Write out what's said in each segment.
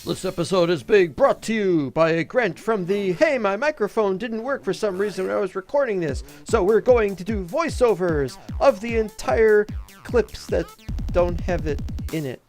This episode is being brought to you by a grant from the Hey, my microphone didn't work for some reason when I was recording this, so we're going to do voiceovers of the entire clips that don't have it in it.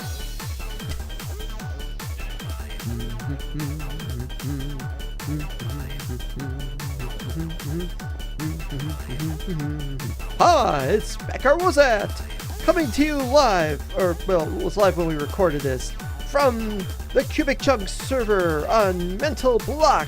Hi, it's Becker Wozat, coming to you live, or well, it was live when we recorded this, from the Cubic Chunks server on Mental Block.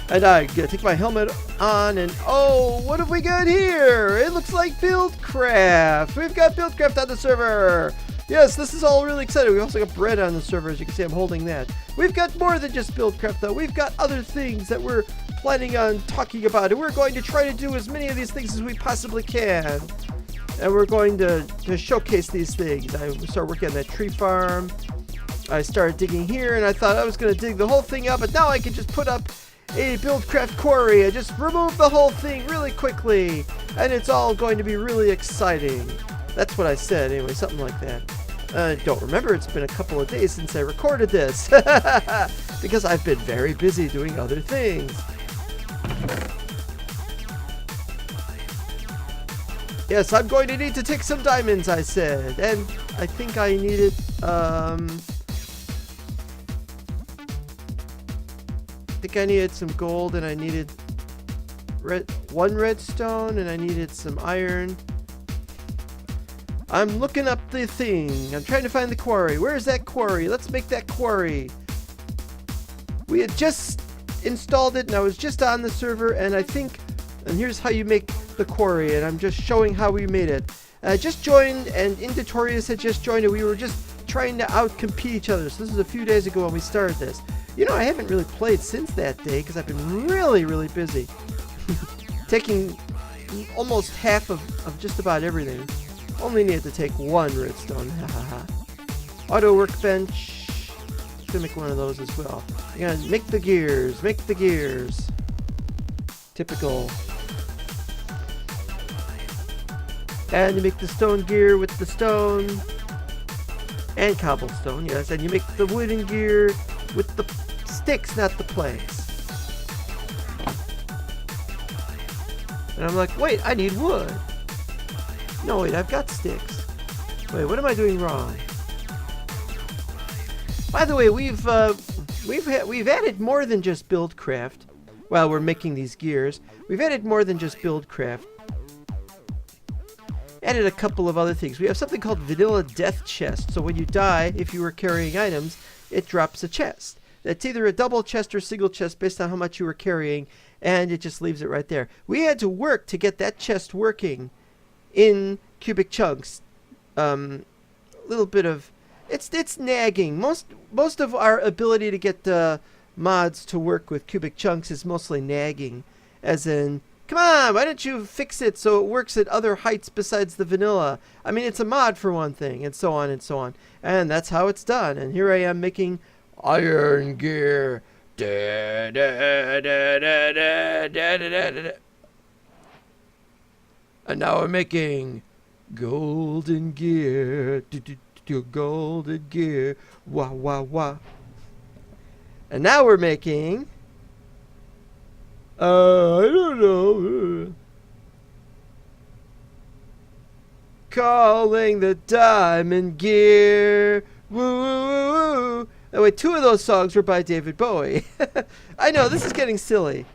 And I take my helmet on, and oh, what have we got here? It looks like Buildcraft. We've got Buildcraft on the server. Yes, this is all really exciting. We also got bread on the server, as you can see I'm holding that. We've got more than just Buildcraft though. We've got other things that we're planning on talking about, and we're going to try to do as many of these things as we possibly can. And we're going to showcase these things. I started working on that tree farm. I started digging here, and I thought I was going to dig the whole thing up, but now I can just put up a Buildcraft quarry. I just remove the whole thing really quickly, and it's all going to be really exciting. That's what I said, anyway, something like that. I don't remember. It's been a couple of days since I recorded this, because I've been very busy doing other things. Yes, I'm going to need to take some diamonds, I said. And I think I needed, some gold, and I needed one redstone, and I needed some iron. I'm looking up the thing. I'm trying to find the quarry. Where is that quarry? Let's make that quarry. We had just installed it, and I was just on the server, and I think, and here's how you make the quarry, and I'm just showing how we made it. I just joined, and Indatorius had just joined, and we were just trying to outcompete each other. So this is a few days ago when we started this. You know, I haven't really played since that day because I've been really, really busy. Taking almost half of just about everything. Only needed to take one redstone. Auto workbench. Gonna make one of those as well. Yeah, make the gears. Make the gears. Typical. And you make the stone gear with the stone and cobblestone, yes. And you make the wooden gear with the sticks, not the planks. And I'm like, wait, I need wood. No, wait, I've got sticks. Wait, what am I doing wrong? By the way, we've added more than just Buildcraft. While we're making these gears, we've added more than just Buildcraft. Added a couple of other things. We have something called Vanilla Death Chest. So when you die, if you were carrying items, it drops a chest. It's either a double chest or single chest based on how much you were carrying, and it just leaves it right there. We had to work to get that chest working in Cubic Chunks. Little bit of it's nagging. Most of our ability to get mods to work with Cubic Chunks is mostly nagging, as in, come on, why don't you fix it so it works at other heights besides the vanilla? I mean, it's a mod for one thing, and so on and so on. And that's how it's done. And here I am making iron gear. Da, da, da, da, da, da, da, da. And now I'm making golden gear. Golden gear. Wah, wah, wah. And now we're making... I don't know. Calling the diamond gear. Woo, woo, woo, woo. Oh, wait, two of those songs were by David Bowie. I know, this is getting silly.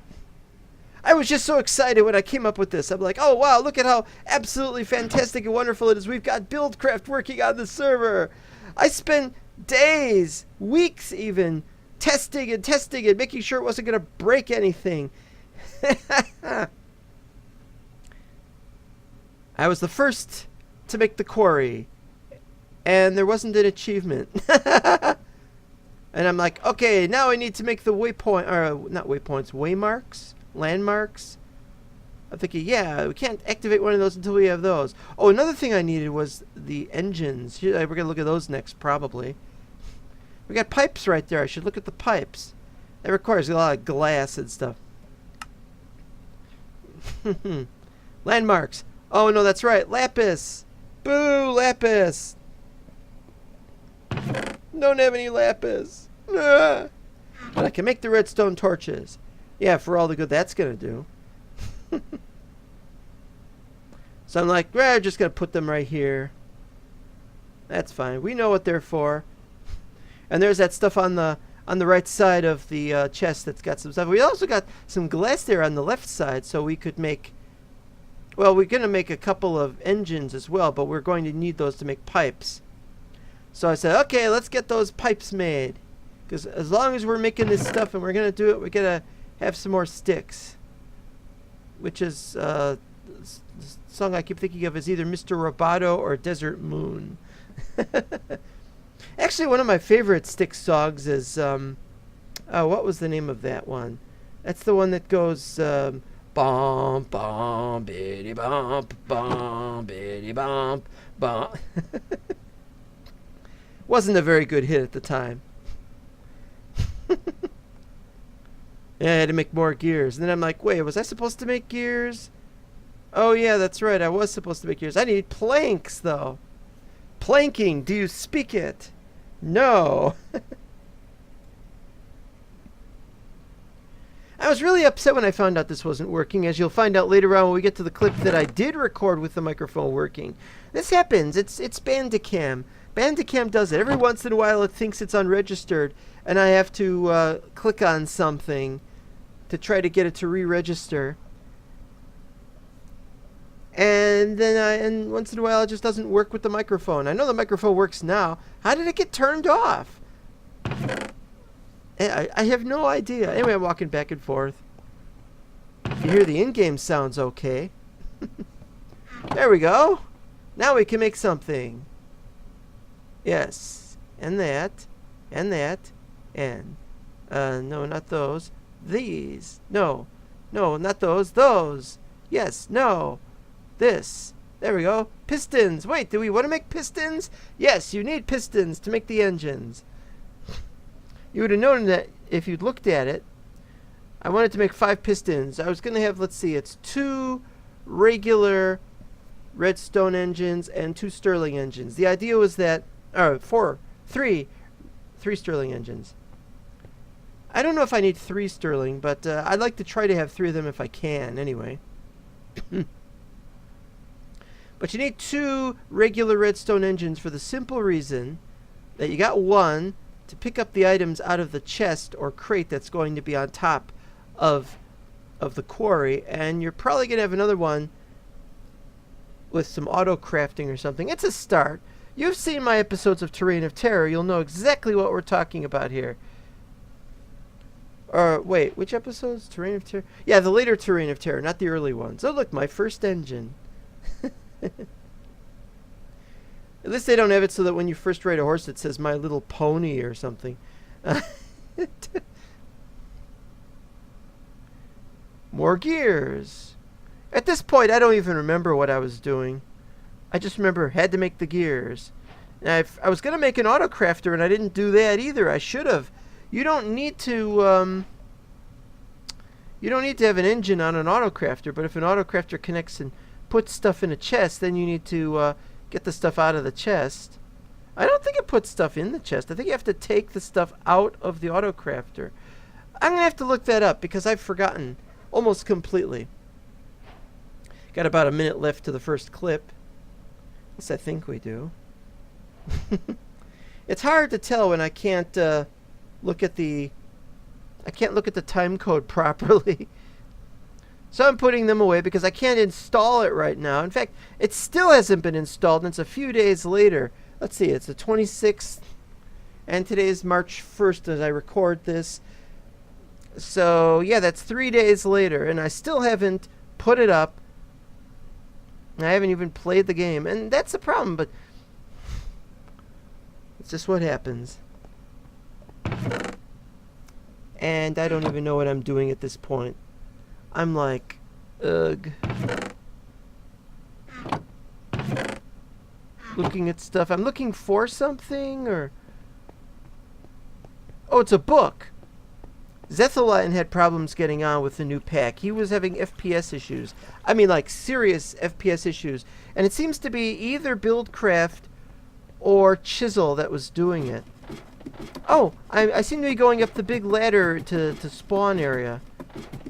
I was just so excited when I came up with this. I'm like, oh, wow, look at how absolutely fantastic and wonderful it is. We've got Buildcraft working on the server. I spent days, weeks even, testing and making sure it wasn't going to break anything. I was the first to make the quarry, and there wasn't an achievement. And I'm like, okay, now I need to make the waypoint, or not waypoints, waymarks, landmarks. I'm thinking, yeah, we can't activate one of those until we have those. Oh, another thing I needed was the engines. We're gonna look at those next, probably. We got pipes right there. I should look at the pipes. That requires a lot of glass and stuff. Landmarks. Oh, no, that's right. Lapis. Boo, lapis. Don't have any lapis. Ah. But I can make the redstone torches. Yeah, for all the good that's going to do. So I'm like, well, I'm just going to put them right here. That's fine. We know what they're for. And there's that stuff on the right side of the chest that's got some stuff. We also got some glass there on the left side, so we could make... Well, we're going to make a couple of engines as well, but we're going to need those to make pipes. So I said, okay, let's get those pipes made. Because as long as we're making this stuff and we're going to do it, we're going to have some more sticks. Which is, the song I keep thinking of is either Mr. Roboto or Desert Moon. Actually, one of my favorite stick songs is, what was the name of that one? That's the one that goes, bum, bum, biddy, bump, bum, biddy, bump, bum. Wasn't a very good hit at the time. Yeah, I had to make more gears. And then I'm like, wait, was I supposed to make gears? Oh, yeah, that's right. I was supposed to make gears. I need planks, though. Planking. Do you speak it? No. I was really upset when I found out this wasn't working, as you'll find out later on when we get to the clip that I did record with the microphone working. This happens. It's Bandicam. Bandicam does it. Every once in a while it thinks it's unregistered, and I have to click on something to try to get it to re-register. And then once in a while it just doesn't work with the microphone. I know the microphone works now. How did it get turned off? I have no idea. Anyway, I'm walking back and forth. You hear the in-game sounds okay. There we go. Now we can make something. Yes. And that. And that. And. No, not those. These. No. No, not those. Those. Yes. No. This. There we go. Pistons. Wait, do we want to make pistons? Yes, you need pistons to make the engines. You would have known that if you'd looked at it. I wanted to make 5 pistons. I was going to have, let's see, it's 2 regular redstone engines and 2 Stirling engines. The idea was that, 3 Stirling engines. I don't know if I need 3 Stirling, but I'd like to try to have 3 of them if I can, anyway. But you need 2 regular redstone engines for the simple reason that you got one to pick up the items out of the chest or crate that's going to be on top of the quarry, and you're probably going to have another one with some auto crafting or something. It's a start. You've seen my episodes of Terrain of Terror. You'll know exactly what we're talking about here. Or, wait, which episodes? Terrain of Terror? Yeah, the later Terrain of Terror, not the early ones. Oh, look, my first engine. At least they don't have it so that when you first ride a horse it says My Little Pony or something. More gears. At this point I don't even remember what I was doing. I just remember had to make the gears. And I was going to make an autocrafter and I didn't do that either. I should have. You don't need to have an engine on an autocrafter, but if an autocrafter connects and puts stuff in a chest, then you need to get the stuff out of the chest. I don't think it puts stuff in the chest. I think you have to take the stuff out of the autocrafter. I'm going to have to look that up because I've forgotten almost completely. Got about a minute left to the first clip. Yes, I think we do. It's hard to tell when I can't look at the time code properly. So I'm putting them away because I can't install it right now. In fact, it still hasn't been installed, and it's a few days later. Let's see, it's the 26th, and today is March 1st as I record this. So, yeah, that's 3 days later, and I still haven't put it up. I haven't even played the game, and that's the problem, but it's just what happens. And I don't even know what I'm doing at this point. I'm like, ugh. Looking at stuff. I'm looking for something, or... Oh, it's a book. Zethaline had problems getting on with the new pack. He was having FPS issues. I mean, like, serious FPS issues. And it seems to be either Buildcraft or Chisel that was doing it. Oh, I seem to be going up the big ladder to spawn area.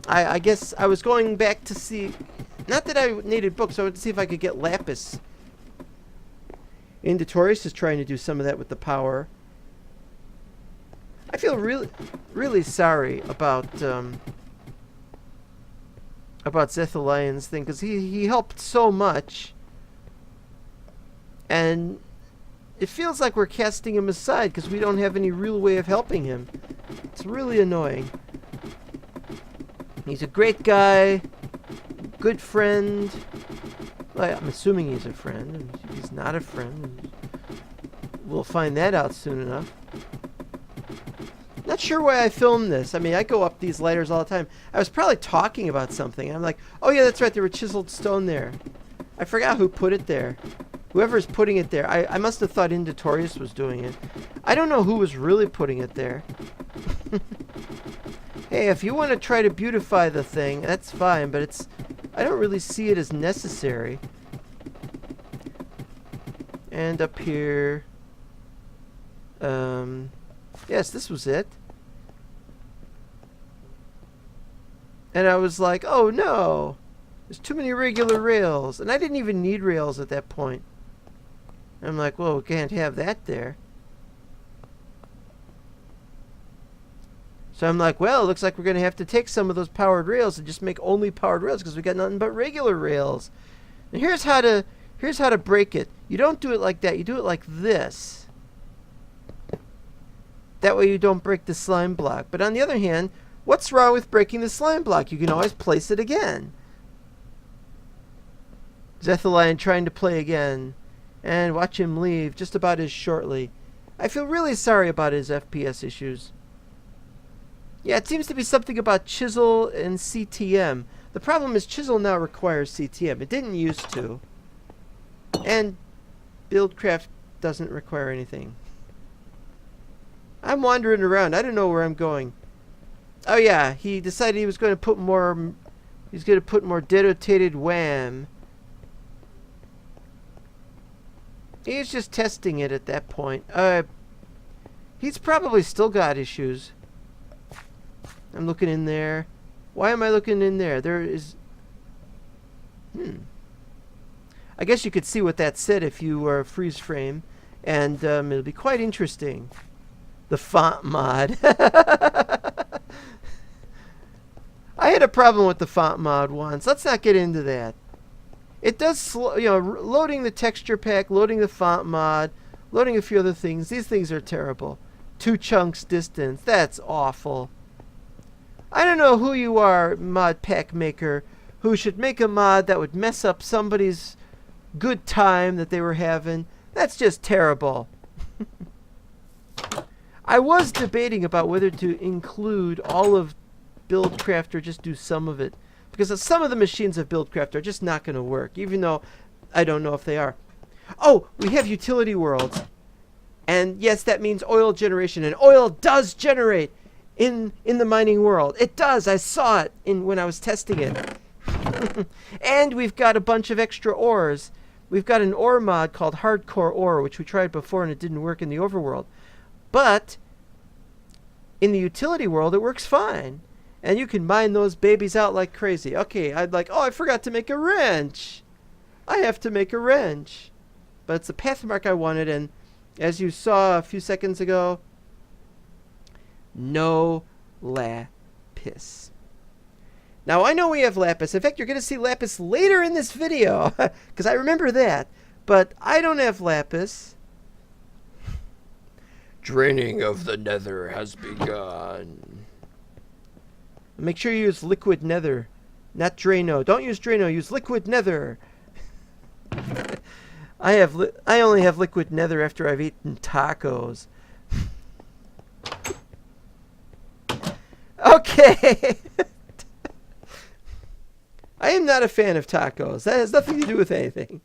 I guess I was going back to see... Not that I needed books, I wanted to see if I could get lapis. Indotorius is trying to do some of that with the power. I feel really sorry about Zethalian's thing, because he helped so much. And it feels like we're casting him aside because we don't have any real way of helping him. It's really annoying. He's a great guy, good friend. Well, I'm assuming he's a friend. He's not a friend. We'll find that out soon enough. Not sure why I filmed this. I mean, I go up these ladders all the time. I was probably talking about something. I'm like, oh yeah, that's right, there were chiseled stone there. I forgot who put it there. Whoever's putting it there, I must have thought Indotorius was doing it. I don't know who was really putting it there. Hey, if you want to try to beautify the thing, that's fine, but I don't really see it as necessary. And up here... yes, this was it. And I was like, oh no! There's too many regular rails. And I didn't even need rails at that point. I'm like, well, we can't have that there. So I'm like, well, it looks like we're going to have to take some of those powered rails and just make only powered rails because we got nothing but regular rails. And here's how to break it. You don't do it like that. You do it like this. That way you don't break the slime block. But on the other hand, what's wrong with breaking the slime block? You can always place it again. Zethalion trying to play again. And watch him leave just about as shortly. I feel really sorry about his FPS issues. Yeah, it seems to be something about Chisel and CTM. The problem is Chisel now requires CTM. It didn't used to. And Buildcraft doesn't require anything. I'm wandering around. I don't know where I'm going. Oh yeah, he decided he was going to put more... He's going to put more denotated wham. He's just testing it at that point. He's probably still got issues. I'm looking in there. Why am I looking in there? There is... I guess you could see what that said if you were freeze frame. And it'll be quite interesting. The font mod. I had a problem with the font mod once. Let's not get into that. It does slow, loading the texture pack, loading the font mod, loading a few other things. These things are terrible. 2 chunks distance. That's awful. I don't know who you are, mod pack maker, who should make a mod that would mess up somebody's good time that they were having. That's just terrible. I was debating about whether to include all of Buildcraft or just do some of it. Because some of the machines of Buildcraft are just not going to work, even though I don't know if they are. Oh, we have utility worlds. And yes, that means oil generation. And oil does generate in the mining world. It does. I saw it when I was testing it. And we've got a bunch of extra ores. We've got an ore mod called Hardcore Ore, which we tried before and it didn't work in the overworld. But in the utility world, it works fine. And you can mine those babies out like crazy. Okay, oh, I forgot to make a wrench. I have to make a wrench. But it's the path mark I wanted, and as you saw a few seconds ago, no lapis. Now, I know we have lapis. In fact, you're going to see lapis later in this video, because I remember that. But I don't have lapis. Draining of the nether has begun. Make sure you use liquid nether, not Drano. Don't use Drano. Use liquid nether. I only have liquid nether after I've eaten tacos. Okay. I am not a fan of tacos. That has nothing to do with anything.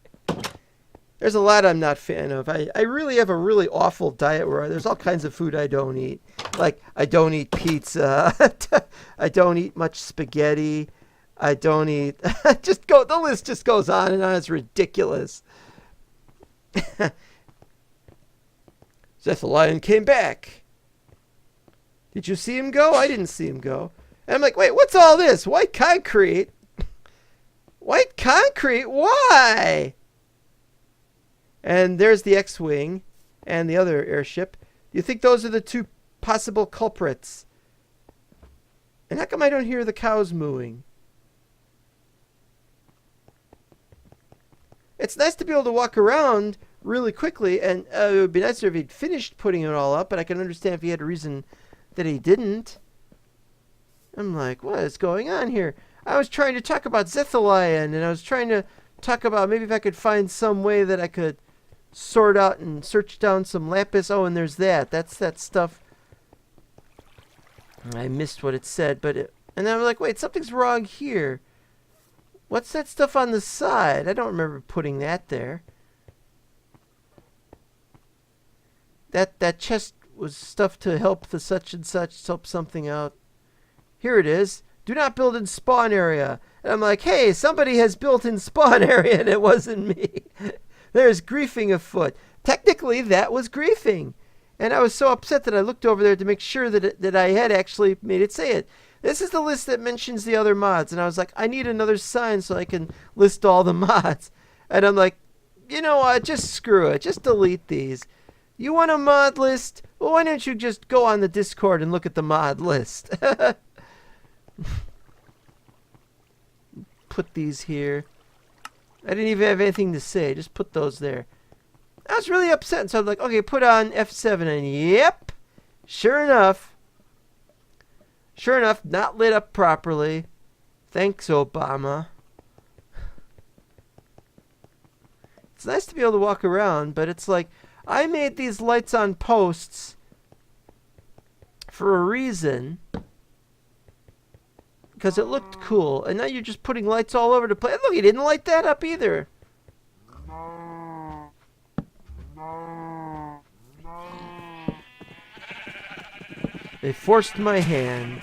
There's a lot I'm not a fan of. I really have a really awful diet where there's all kinds of food I don't eat. Like, I don't eat pizza. I don't eat much spaghetti. I don't eat... the list just goes on and on. It's ridiculous. Zethalion came back. Did you see him go? I didn't see him go. And I'm like, wait, what's all this? White concrete? White concrete? Why? And there's the X-Wing and the other airship. Do you think those are the two possible culprits? And how come I don't hear the cows mooing? It's nice to be able to walk around really quickly, and it would be nicer if he'd finished putting it all up, but I can understand if he had a reason that he didn't. I'm like, what is going on here? I was trying to talk about Zethalion, and I was trying to talk about maybe if I could find some way that I could sort out and search down some lapis. Oh, and there's that. That's that stuff. I missed what it said, and I was like, wait, something's wrong here. What's that stuff on the side? I don't remember putting that there. That chest was stuff to help the such and such, help something out. Here it is. Do not build in spawn area. And I'm like, hey, somebody has built in spawn area, and it wasn't me. There's griefing afoot. Technically, that was griefing. And I was so upset that I looked over there to make sure that I had actually made it say it. This is the list that mentions the other mods. And I was like, I need another sign so I can list all the mods. And I'm like, you know what? Just screw it. Just delete these. You want a mod list? Well, why don't you just go on the Discord and look at the mod list? Put these here. I didn't even have anything to say. Just put those there. I was really upset. So I was like, okay, put on F7. And yep. Sure enough, not lit up properly. Thanks, Obama. It's nice to be able to walk around, but it's like, I made these lights on posts for a reason. Because it looked cool. And now you're just putting lights all over the place. Look, he didn't light that up either. They forced my hand.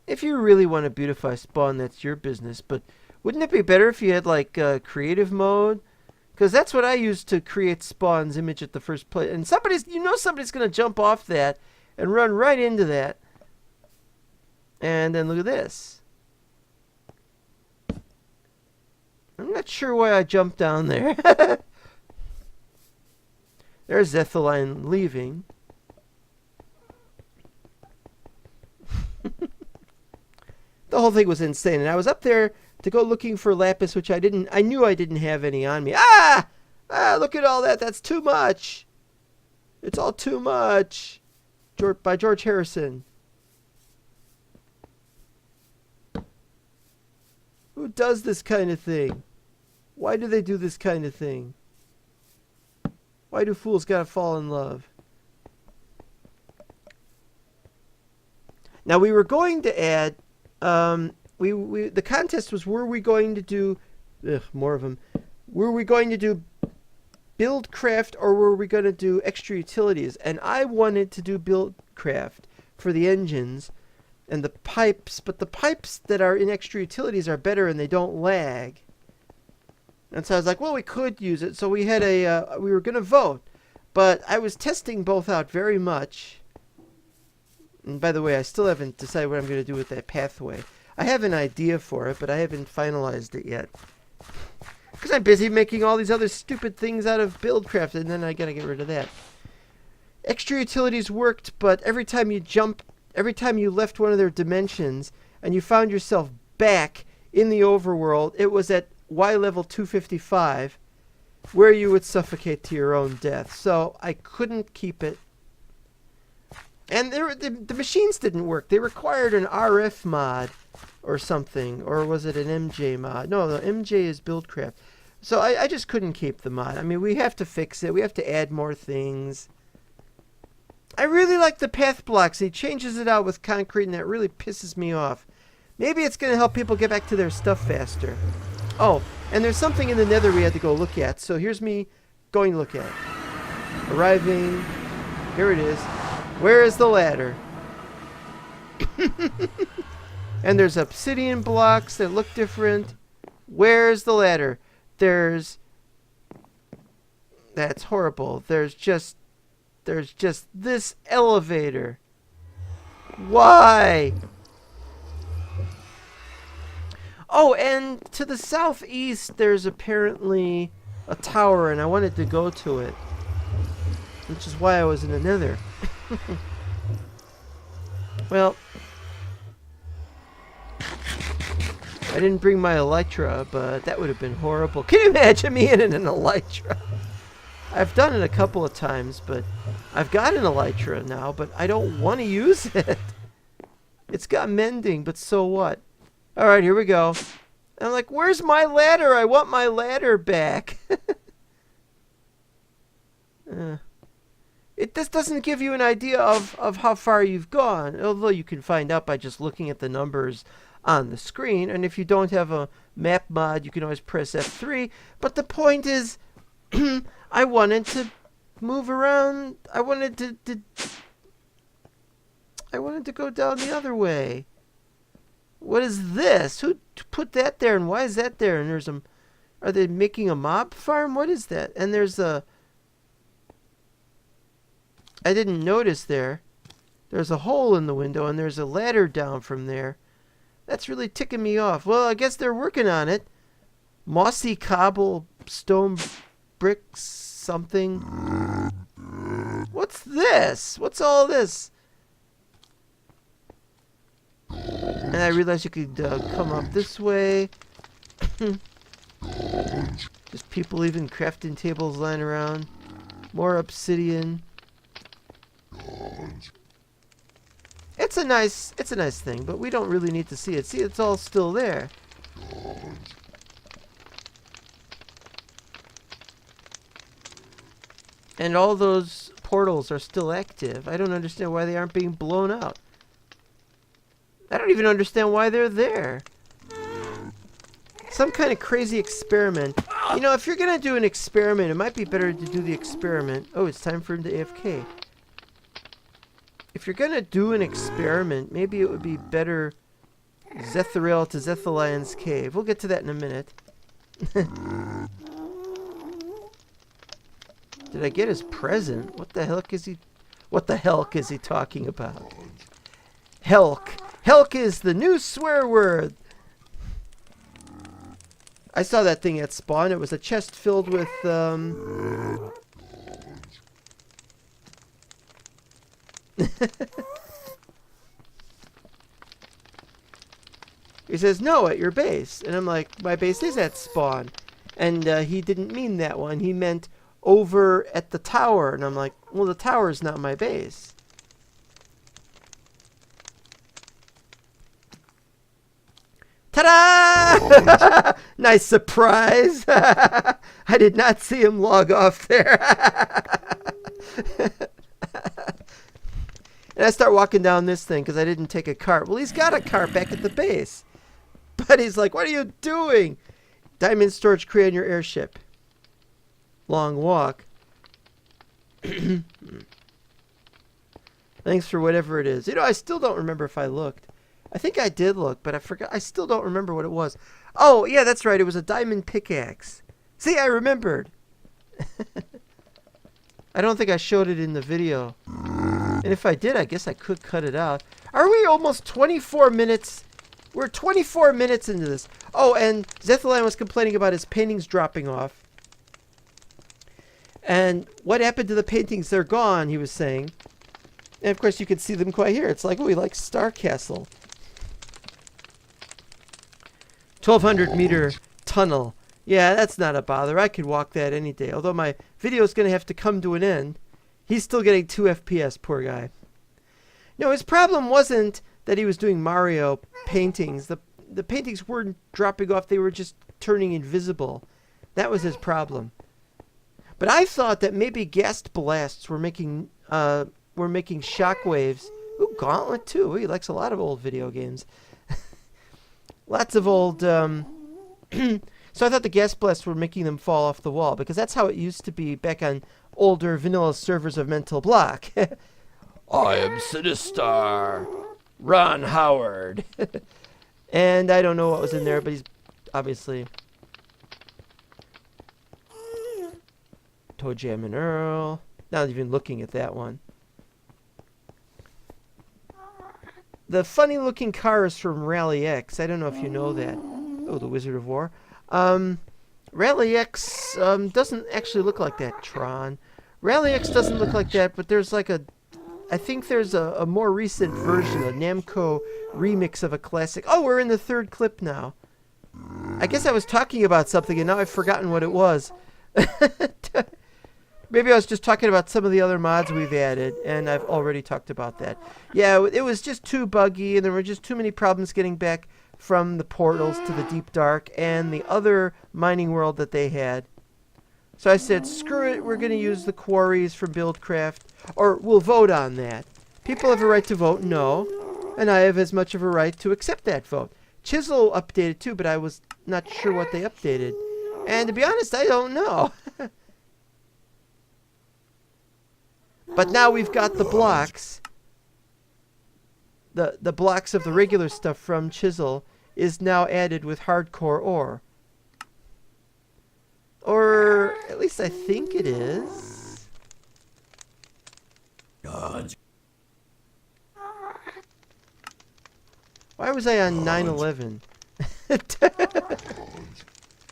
If you really want to beautify spawn, that's your business. But wouldn't it be better if you had like creative mode? Because that's what I use to create Spawn's image at the first place. And somebody's going to jump off that and run right into that. And then look at this. I'm not sure why I jumped down there. There's Zethalion leaving. The whole thing was insane. And I was up there to go looking for lapis, which I knew I didn't have any on me. Look at all that. That's too much. It's all too much. By George Harrison. Who does this kind of thing? Why do they do this kind of thing? Why do fools gotta fall in love? Now we were going to add, the contest was, were we going to do, more of them. Were we going to do Buildcraft or were we going to do extra utilities? And I wanted to do Buildcraft for the engines and the pipes, but the pipes that are in extra utilities are better and they don't lag. And so I was like, well, we could use it. So we had we were going to vote, but I was testing both out very much. And by the way, I still haven't decided what I'm going to do with that pathway. I have an idea for it, but I haven't finalized it yet. Because I'm busy making all these other stupid things out of Buildcraft, and then I got to get rid of that. Extra utilities worked, but every time you left one of their dimensions, and you found yourself back in the overworld, it was at Y level 255, where you would suffocate to your own death. So I couldn't keep it. And the machines didn't work. They required an RF mod or something. Or was it an MJ mod? No, the MJ is Buildcraft. So I just couldn't keep the mod. I mean, we have to fix it. We have to add more things. I really like the path blocks. He changes it out with concrete, and that really pisses me off. Maybe it's going to help people get back to their stuff faster. Oh, and there's something in the nether we had to go look at. So here's me going to look at it. Arriving. Here it is. Where is the ladder? And there's obsidian blocks that look different. Where's the ladder? That's That's horrible. There's just this elevator. Why? Oh, and to the southeast there's apparently a tower, and I wanted to go to it, which is why I was in the nether. Well, I didn't bring my elytra, but that would have been horrible. Can you imagine me in an elytra? I've done it a couple of times, but I've got an elytra now, but I don't want to use it. It's got mending, but so what? Alright, here we go. And I'm like, where's my ladder? I want my ladder back. This doesn't give you an idea of how far you've gone, although you can find out by just looking at the numbers on the screen. And if you don't have a map mod, you can always press F3. But the point is, I wanted to move around. I wanted to go down the other way. What is this? Who put that there, and why is that there? And there's a... Are they making a mob farm? What is that? And there's a... I didn't notice there. There's a hole in the window, and there's a ladder down from there. That's really ticking me off. Well, I guess they're working on it. Mossy cobble, stone bricks, something. What's this? What's all this? And I realized you could come up this way. Just people leaving crafting tables lying around. More obsidian. It's a nice thing, but we don't really need to see it. See, it's all still there. And all those portals are still active. I don't understand why they aren't being blown out. I don't even understand why they're there. Some kind of crazy experiment. You know, if you're going to do an experiment, it might be better to do the experiment. Oh, it's time for him to AFK. If you're going to do an experiment, maybe it would be better Zetharail to Zethalion's cave. We'll get to that in a minute. Did I get his present? What the heck is he... What the helk is he talking about? Helk. Helk is the new swear word. I saw that thing at spawn. It was a chest filled with... He says, no, at your base. And I'm like, my base is at spawn. And he didn't mean that one. He meant over at the tower. And I'm like, well, the tower is not my base. Ta-da! Nice surprise. I did not see him log off there. And I start walking down this thing because I didn't take a cart. Well, he's got a cart back at the base. But he's like, what are you doing? Diamond storage crate on your airship. Long walk. Thanks for whatever it is. You know, I still don't remember if I looked. I think I did look, but I forgot. I still don't remember what it was. Oh, yeah, that's right. It was a diamond pickaxe. See, I remembered. I don't think I showed it in the video. And if I did, I guess I could cut it out. Are we almost 24 minutes? We're 24 minutes into this. Oh, and Zethalion was complaining about his paintings dropping off. And what happened to the paintings? They're gone, he was saying. And of course, you can see them quite here. It's like, oh, he likes Star Castle. 1,200 meter tunnel. Yeah, that's not a bother. I could walk that any day. Although my video is going to have to come to an end. He's still getting 2 FPS, poor guy. No, his problem wasn't that he was doing Mario paintings. The paintings weren't dropping off. They were just turning invisible. That was his problem. But I thought that maybe gas blasts were making shockwaves. Ooh, Gauntlet too. Ooh, he likes a lot of old video games. Lots of old... So I thought the gas blasts were making them fall off the wall, because that's how it used to be back on older vanilla servers of Mental Block. I am Sinistar. Ron Howard. And I don't know what was in there, but he's obviously... Toe Jam and Earl. Not even looking at that one. The funny looking car is from Rally X. I don't know if you know that. Oh, the Wizard of War. Rally X doesn't actually look like that, Tron. Rally X doesn't look like that, but there's like a... I think there's a more recent version, a Namco remix of a classic. Oh, we're in the third clip now. I guess I was talking about something and now I've forgotten what it was. Maybe I was just talking about some of the other mods we've added, and I've already talked about that. Yeah, it was just too buggy, and there were just too many problems getting back from the portals to the Deep Dark and the other mining world that they had. So I said, screw it, we're going to use the quarries from Buildcraft, or we'll vote on that. People have a right to vote no, and I have as much of a right to accept that vote. Chisel updated too, but I was not sure what they updated. And to be honest, I don't know. But now we've got the blocks. The blocks of the regular stuff from Chisel is now added with hardcore ore. Or at least I think it is. Why was I on 9/11?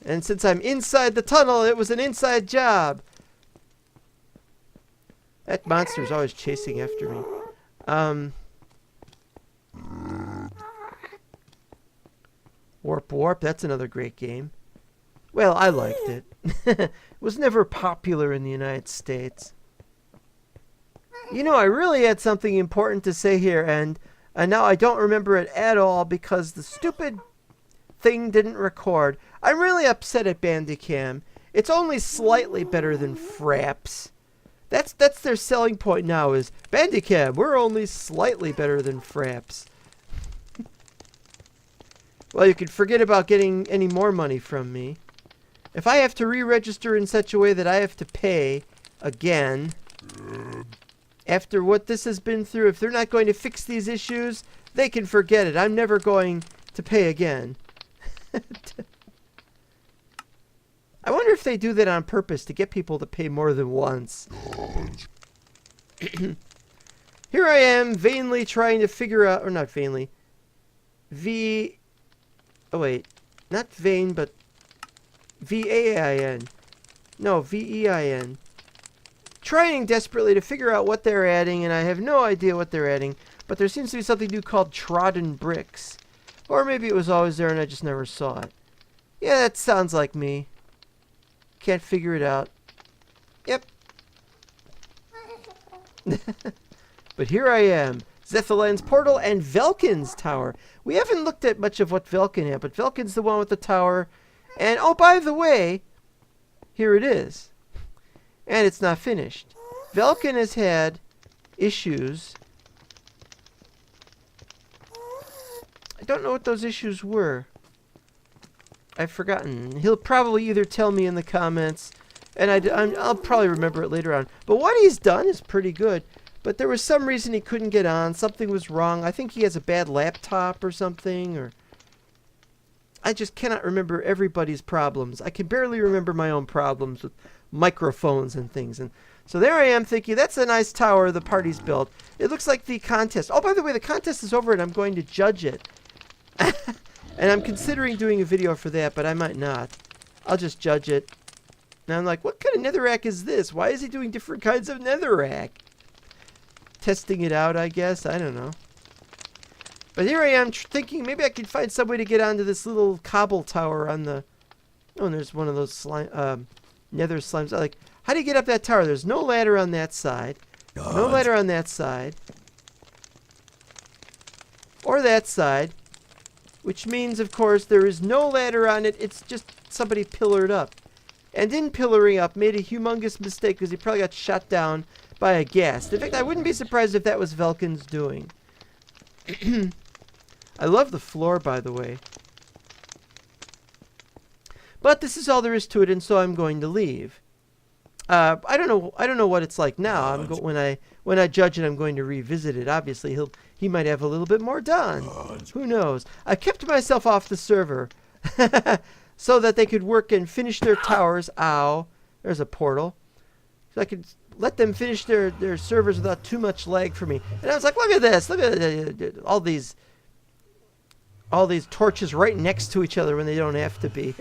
And since I'm inside the tunnel, it was an inside job. That monster's always chasing after me. Warp, that's another great game. Well, I liked it. It was never popular in the United States. You know, I really had something important to say here, and now I don't remember it at all because the stupid thing didn't record. I'm really upset at Bandicam. It's only slightly better than Fraps. That's their selling point now is, Bandicam, we're only slightly better than Fraps. Well, you can forget about getting any more money from me. If I have to re-register in such a way that I have to pay again, after what this has been through, if they're not going to fix these issues, they can forget it. I'm never going to pay again. I wonder if they do that on purpose to get people to pay more than once. Here I am, vainly trying to figure out, or not vainly, oh wait, not vain, but V-A-I-N. No, V-E-I-N. Trying desperately to figure out what they're adding, and I have no idea what they're adding, but there seems to be something new called trodden bricks. Or maybe it was always there and I just never saw it. Yeah, that sounds like me. Can't figure it out. Yep. But here I am. Zethalan's Portal and Velkin's Tower. We haven't looked at much of what Velkin had, but Velkin's the one with the tower. And, oh, by the way, here it is. And it's not finished. Velkin has had issues. I don't know what those issues were. I've forgotten. He'll probably either tell me in the comments, and I'll probably remember it later on. But what he's done is pretty good. But there was some reason he couldn't get on. Something was wrong. I think he has a bad laptop or something, or I just cannot remember everybody's problems. I can barely remember my own problems with microphones and things. And so there I am thinking, that's a nice tower the party's built. It looks like the contest. Oh, by the way, the contest is over and I'm going to judge it. And I'm considering doing a video for that, but I might not. I'll just judge it. And I'm like, what kind of netherrack is this? Why is he doing different kinds of netherrack? Testing it out, I guess. I don't know. But here I am thinking maybe I could find some way to get onto this little cobble tower on the... Oh, and there's one of those slime, nether slimes. Like, how do you get up that tower? There's no ladder on that side. No ladder on that side. Or that side. Which means, of course, there is no ladder on it. It's just somebody pillared up. And in pillaring up, made a humongous mistake because he probably got shot down by a ghast. In fact, I wouldn't be surprised if that was Velkin's doing. I love the floor, by the way. But this is all there is to it, and so I'm going to leave. I don't know what it's like now. When I judge it, I'm going to revisit it. Obviously, he might have a little bit more done. Who knows? I kept myself off the server so that they could work and finish their towers. Ow! There's a portal. so I could let them finish their servers without too much lag for me. And I was like, look at this, look at all these torches right next to each other when they don't have to be.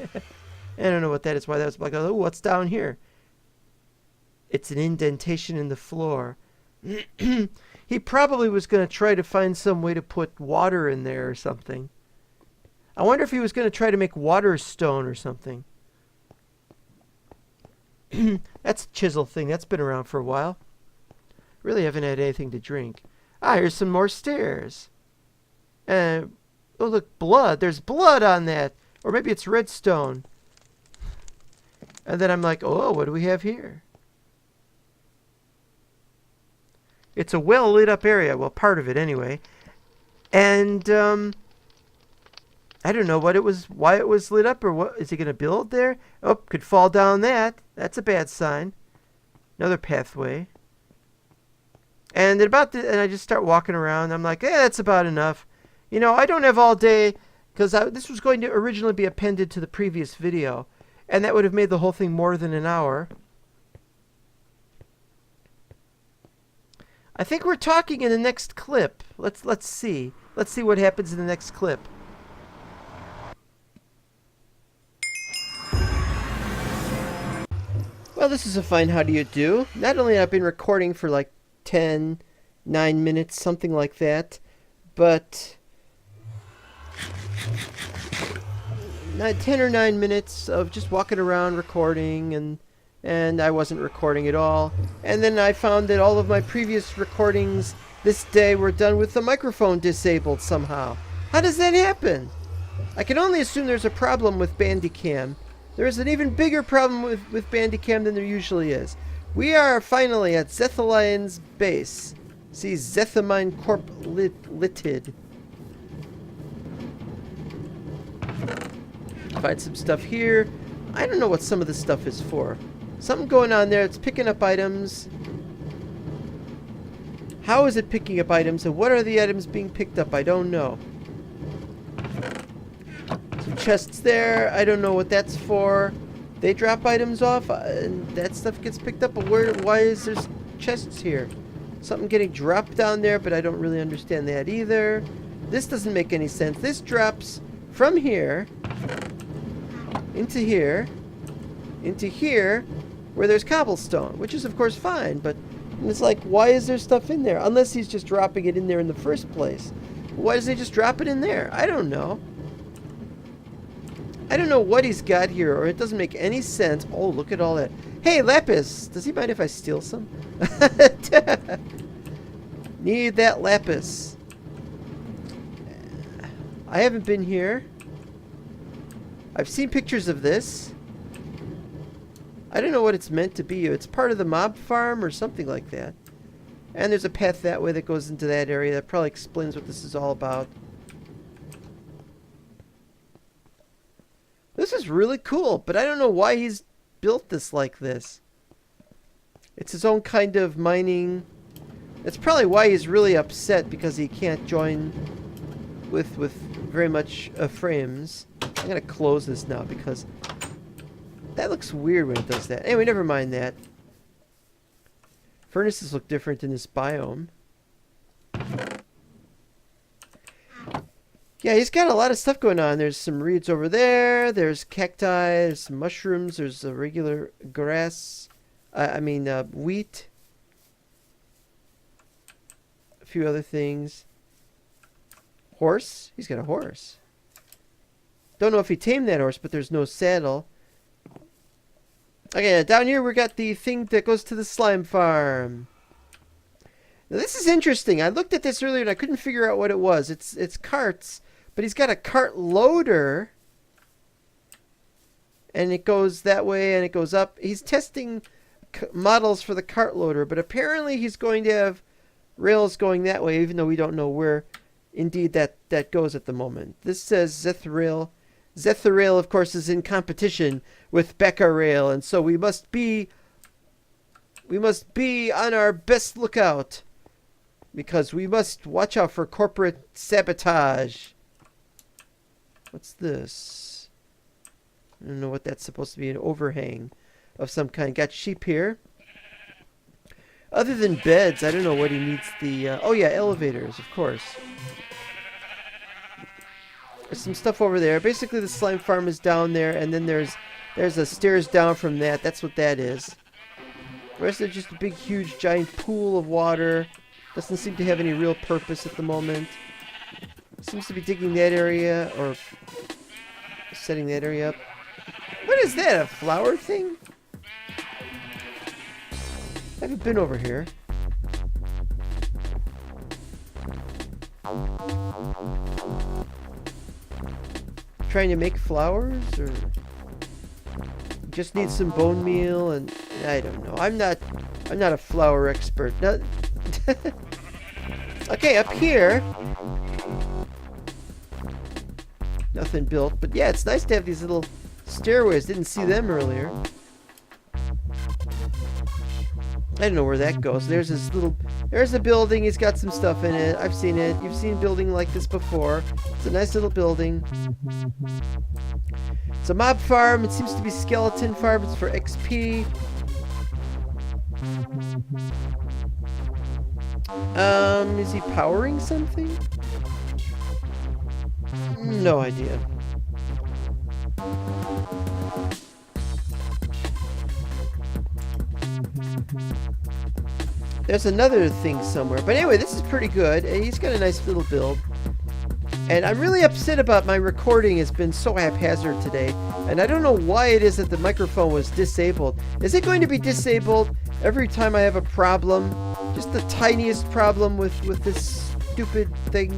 I don't know what that is. Why that was like, oh, what's down here? It's an indentation in the floor. He probably was going to try to find some way to put water in there or something. I wonder if he was going to try to make water stone or something. That's a chisel thing. That's been around for a while. Really haven't had anything to drink. Ah, here's some more stairs. Oh, look, blood. There's blood on that. Or maybe it's redstone. And then I'm like, oh, what do we have here? It's a well lit up area. Well, part of it anyway. And I don't know why it was lit up, or what is he going to build there? Oh, could fall down that. That's a bad sign. Another pathway. And and I just start walking around. I'm like, that's about enough. You know, I don't have all day, because this was going to originally be appended to the previous video, and that would have made the whole thing more than an hour. I think we're talking in the next clip. Let's see. Let's see what happens in the next clip. Well, this is a fine how do you do. Not only have I been recording for like 9 minutes, something like that, but 10 or 9 minutes of just walking around recording, and I wasn't recording at all. And then I found that all of my previous recordings this day were done with the microphone disabled somehow. How does that happen? I can only assume there's a problem with Bandicam. There is an even bigger problem with Bandicam than there usually is. We are finally at Zethalion's base. See, Zethamine Corp Limited. Find some stuff here. I don't know what some of this stuff is for. Something going on there. It's picking up items. How is it picking up items, and what are the items being picked up? I don't know. Some chests there. I don't know what that's for. They drop items off, and that stuff gets picked up. But why is there chests here? Something getting dropped down there, but I don't really understand that either. This doesn't make any sense. This drops from here into here, where there's cobblestone, which is of course fine, but it's like, why is there stuff in there? Unless he's just dropping it in there in the first place. Why does he just drop it in there? I don't know. I don't know what he's got here, or it doesn't make any sense. Oh, look at all that. Hey, lapis! Does he mind if I steal some? Need that lapis. I haven't been here. I've seen pictures of this. I don't know what it's meant to be. It's part of the mob farm or something like that. And there's a path that way that goes into that area. That probably explains what this is all about. This is really cool, but I don't know why he's built this like this. It's his own kind of mining. That's probably why he's really upset, because he can't join with very much frames. I'm going to close this now because that looks weird when it does that. Anyway, never mind that. Furnaces look different in this biome. Yeah, he's got a lot of stuff going on. There's some reeds over there. There's cacti. There's some mushrooms. There's a regular grass. Wheat. A few other things. Horse. He's got a horse. Don't know if he tamed that horse, but there's no saddle. Okay, down here we got the thing that goes to the slime farm. Now this is interesting. I looked at this earlier and I couldn't figure out what it was. It's carts, but he's got a cart loader. And it goes that way and it goes up. He's testing models for the cart loader, but apparently he's going to have rails going that way, even though we don't know where indeed that goes at the moment. This says Zethrail. Zethrail, of course, is in competition with Becca-rail, and so we must be on our best lookout, because we must watch out for corporate sabotage. What's this? I don't know what that's supposed to be. An overhang of some kind. Got sheep here. Other than beds, I don't know what he needs the... oh yeah, elevators, of course. There's some stuff over there. Basically, the slime farm is down there, and then there's a stairs down from that. That's what that is. The rest is just a big, huge, giant pool of water. Doesn't seem to have any real purpose at the moment. Seems to be digging that area, or setting that area up. What is that, a flower thing? I haven't been over here. Trying to make flowers, or just need some bone meal, and I don't know. I'm not a flower expert. No. Okay, up here, nothing built, but yeah, it's nice to have these little stairways. Didn't see them earlier. I don't know where that goes. There's this little... There's a building. He's got some stuff in it. I've seen it. You've seen a building like this before. It's a nice little building. It's a mob farm. It seems to be skeleton farm. It's for XP. Is he powering something? No idea. There's another thing somewhere. But anyway, this is pretty good. He's got a nice little build. And I'm really upset about my recording. It's been so haphazard today. And I don't know why it is that the microphone was disabled. Is it going to be disabled every time I have a problem? Just the tiniest problem with this stupid thing?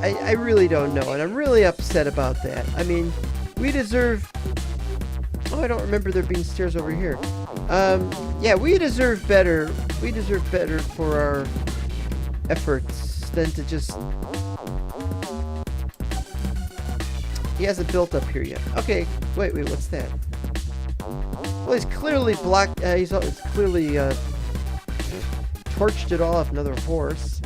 I really don't know. And I'm really upset about that. I mean, we deserve... Oh, I don't remember there being stairs over here. Yeah, we deserve better. We deserve better for our efforts than to just... He hasn't built up here yet. Okay, wait, what's that? Well, he's clearly blocked... he's clearly torched it all off. Another horse.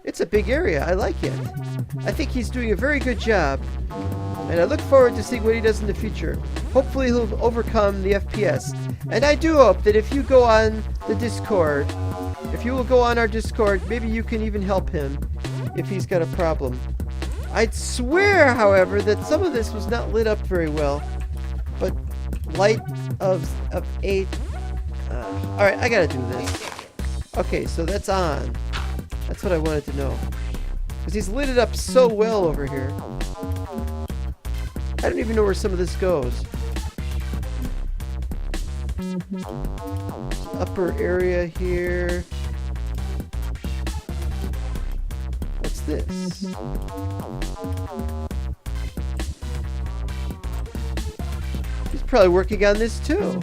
It's a big area. I like it. I think he's doing a very good job. And I look forward to seeing what he does in the future. Hopefully he'll overcome the FPS. And I do hope that if you go on the Discord, if you will go on our Discord, maybe you can even help him if he's got a problem. I'd swear, however, that some of this was not lit up very well. But light of 8. Alright, I gotta do this. Okay, so that's on. That's what I wanted to know. Because he's lit it up so well over here. I don't even know where some of this goes. Upper area here. What's this? He's probably working on this too.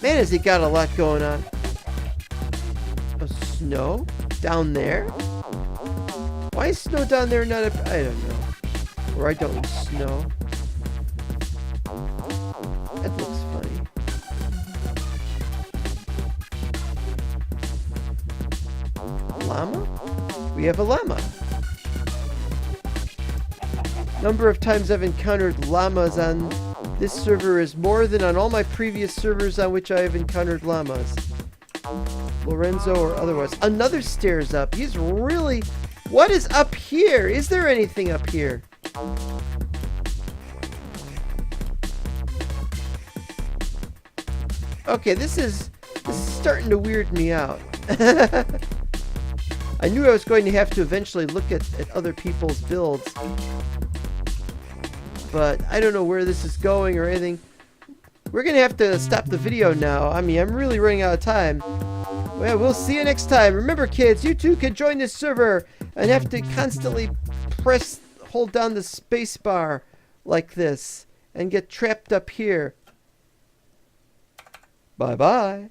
Man, has he got a lot going on. Oh, snow? Down there? Why is snow down there not up? I don't know. Or I don't snow. That looks funny. Llama? We have a llama. Number of times I've encountered llamas on this server is more than on all my previous servers on which I have encountered llamas. Lorenzo or otherwise. Another stairs up. He's really... What is up here? Is there anything up here? Okay, this is starting to weird me out. I knew I was going to have to eventually look at other people's builds. But I don't know where this is going or anything. We're going to have to stop the video now. I mean, I'm really running out of time. Well, we'll see you next time. Remember, kids, you too can join this server and have to constantly hold down the space bar like this and get trapped up here. Bye-bye.